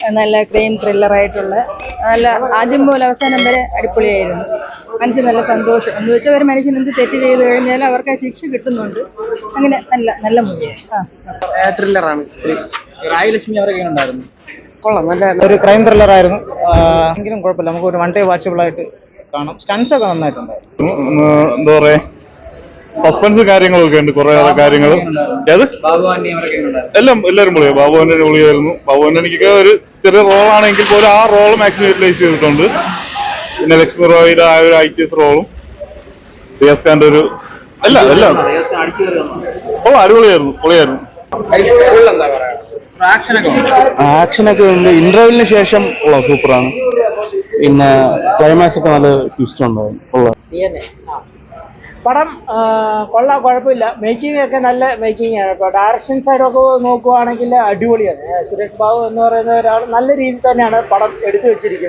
നല്ല ക്രൈം ത്രില്ലറായിട്ടുള്ള നല്ല ആദ്യം മുതൽ അവസാനം വരെ അടിപൊളിയായിരുന്നു. മനസ്സിന് നല്ല സന്തോഷം എന്ന് വെച്ചാൽ ഒരു മനുഷ്യൻ എന്ത് തെറ്റ് ചെയ്ത് കഴിഞ്ഞാൽ അവർക്ക് ആ ശിക്ഷ കിട്ടുന്നുണ്ട്. അങ്ങനെ നല്ല നല്ല മൂവിയാണ്. ത്രില്ലറാണ്. രാജലക്ഷ്മി അവരൊക്കെ ഉണ്ടായിരുന്നു. കൊള്ളാം, നല്ല ഒരു ക്രൈം ത്രില്ലർ ആയിരുന്നു. എങ്കിലും കുഴപ്പമില്ല, നമുക്ക് ഒരു വൺ ഡേ വാച്ചബിൾ ആയിട്ട് കാണാം. സ്റ്റൺസ് ഒക്കെ നന്നായിട്ടുണ്ടായിരുന്നു. എന്താ പറയാ, സസ്പെൻസ് കാര്യങ്ങളൊക്കെ ഉണ്ട്, കുറെ കാര്യങ്ങൾ. ഏത് ബാബു ആന്റി അവരൊക്കെ ഉണ്ടായിരുന്നു. എല്ലാവരും പൊളിയാ. ബാബു ആന്റണി പൊളിയായിരുന്നു. ബാബു ആന്റണിക്കൊക്കെ ഒരു ചെറിയ റോളാണെങ്കിൽ പോലും ആ റോൾ മാക്സിമം യൂട്ടിലൈസ് ചെയ്തിട്ടുണ്ട്. പിന്നെ ലക്ഷ്മി റോയിയുടെ ആ ഒരു ITS റോളും റിയാസ് ഖാന്റെ ഒരു എല്ലാം അടിപൊളിയായിരുന്നു, പൊളിയായിരുന്നു. ആക്ഷനൊക്കെ ഉണ്ട്. ഇന്റർവെല്ലിന് ശേഷം ഉള്ള സൂപ്പറാണ്. പിന്നെ ക്ലൈമാക്സ് ഒക്കെ നല്ല ട്വിസ്റ്റ് ഉണ്ടായിരുന്നു. പടം കൊള്ളാം, കുഴപ്പമില്ല. മേക്കിംഗ് ഒക്കെ നല്ല മേക്കിംഗ് ആണ്. ഇപ്പോൾ ഡയറക്ഷൻ സൈഡൊക്കെ നോക്കുവാണെങ്കിൽ അടിപൊളിയാണ്. സുരേഷ് ബാബു എന്ന് പറയുന്ന ഒരാൾ നല്ല രീതിയിൽ തന്നെയാണ് പടം എടുത്തു വെച്ചിരിക്കുന്നത്.